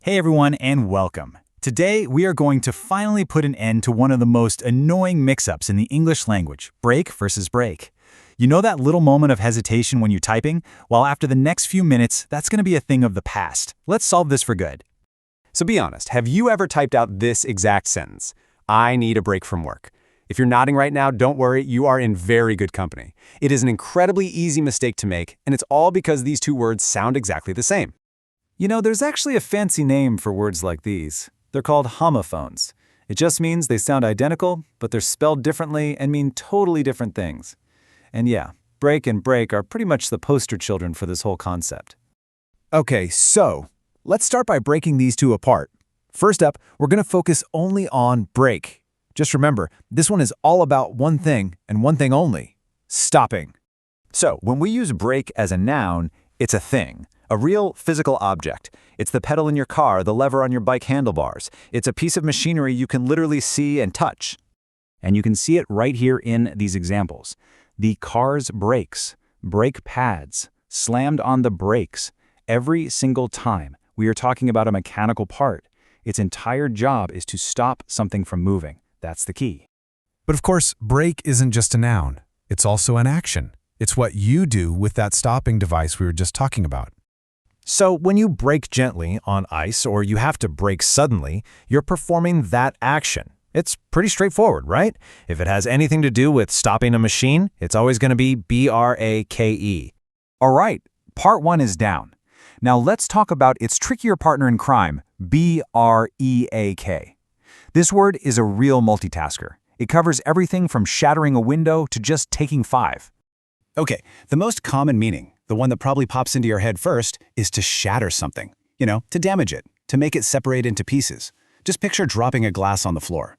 Hey everyone, and welcome. Today, we are going to finally put an end to one of the most annoying mix-ups in the English language, break versus break. You know that little moment of hesitation when you're typing? Well, after the next few minutes, that's going to be a thing of the past. Let's solve this for good. So be honest, have you ever typed out this exact sentence? I need a break from work. If you're nodding right now, don't worry, you are in very good company. It is an incredibly easy mistake to make, and it's all because these two words sound exactly the same. You know, there's actually a fancy name for words like these. They're called homophones. It just means they sound identical, but they're spelled differently and mean totally different things. And yeah, break and break are pretty much the poster children for this whole concept. Okay, so let's start by breaking these two apart. First up, we're going to focus only on break. Just remember, this one is all about one thing and one thing only: stopping. So, when we use break as a noun, it's a thing. A real physical object. It's the pedal in your car, the lever on your bike handlebars. It's a piece of machinery you can literally see and touch. And you can see it right here in these examples. The car's brakes, brake pads, slammed on the brakes. Every single time we are talking about a mechanical part, its entire job is to stop something from moving. That's the key. But of course, break isn't just a noun. It's also an action. It's what you do with that stopping device we were just talking about. So when you brake gently on ice or you have to brake suddenly, you're performing that action. It's pretty straightforward, right? If it has anything to do with stopping a machine, it's always going to be B-R-A-K-E. All right, part one is down. Now let's talk about its trickier partner in crime, B-R-E-A-K. This word is a real multitasker. It covers everything from shattering a window to just taking 5. Okay, the most common meaning, the one that probably pops into your head first, is to shatter something. You know, to damage it, to make it separate into pieces. Just picture dropping a glass on the floor.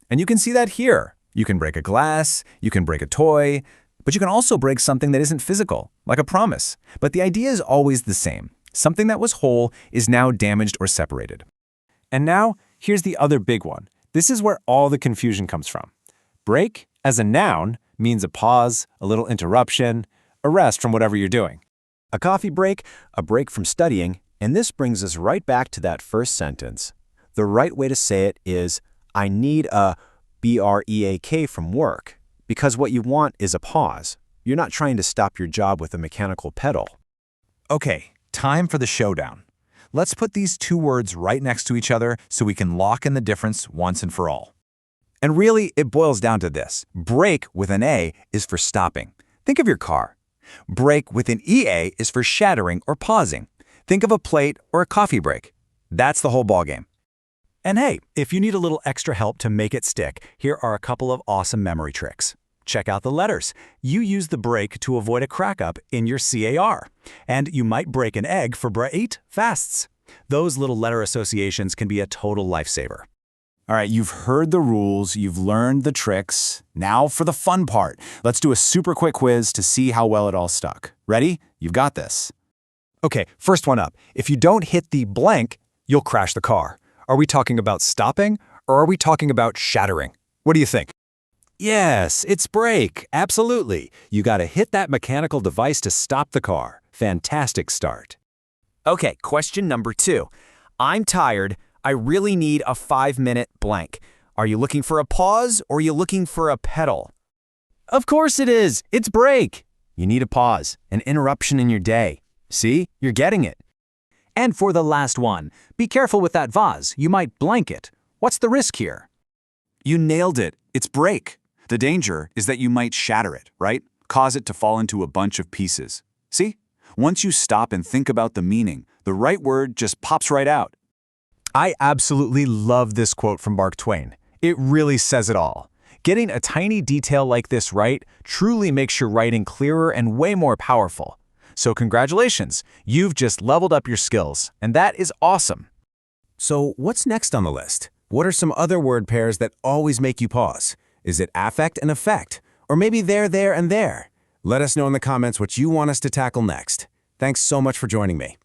And you can see that here. You can break a glass, you can break a toy, but you can also break something that isn't physical, like a promise. But the idea is always the same. Something that was whole is now damaged or separated. And now, here's the other big one. This is where all the confusion comes from. Break, as a noun, means a pause, a little interruption, a rest from whatever you're doing. A coffee break, a break from studying, and this brings us right back to that first sentence. The right way to say it is, I need a break from work, because what you want is a pause. You're not trying to stop your job with a mechanical pedal. Okay, time for the showdown. Let's put these two words right next to each other so we can lock in the difference once and for all. And really, it boils down to this. Break with an A is for stopping. Think of your car. Break with an EA is for shattering or pausing. Think of a plate or a coffee break. That's the whole ballgame. And hey, if you need a little extra help to make it stick, here are a couple of awesome memory tricks. Check out the letters. You use the break to avoid a crack-up in your CAR. And you might break an egg for break fasts. Those little letter associations can be a total lifesaver. All right, you've heard the rules, you've learned the tricks. Now for the fun part. Let's do a super quick quiz to see how well it all stuck. Ready? You've got this. Okay, first one up. If you don't hit the blank, you'll crash the car. Are we talking about stopping, or are we talking about shattering? What do you think? Yes, it's break. Absolutely. You got to hit that mechanical device to stop the car. Fantastic start. Okay, question number 2. I'm tired. I really need a 5-minute blank. Are you looking for a pause or are you looking for a pedal? Of course it is. It's break. You need a pause, an interruption in your day. See? You're getting it. And for the last one, be careful with that vase. You might blank it. What's the risk here? You nailed it. It's break. The danger is that you might shatter it, right? Cause it to fall into a bunch of pieces. See? Once you stop and think about the meaning, the right word just pops right out. I absolutely love this quote from Mark Twain. It really says it all. Getting a tiny detail like this right truly makes your writing clearer and way more powerful. So congratulations, you've just leveled up your skills, and that is awesome. So what's next on the list? What are some other word pairs that always make you pause? Is it affect and effect? Or maybe there, and there? Let us know in the comments what you want us to tackle next. Thanks so much for joining me.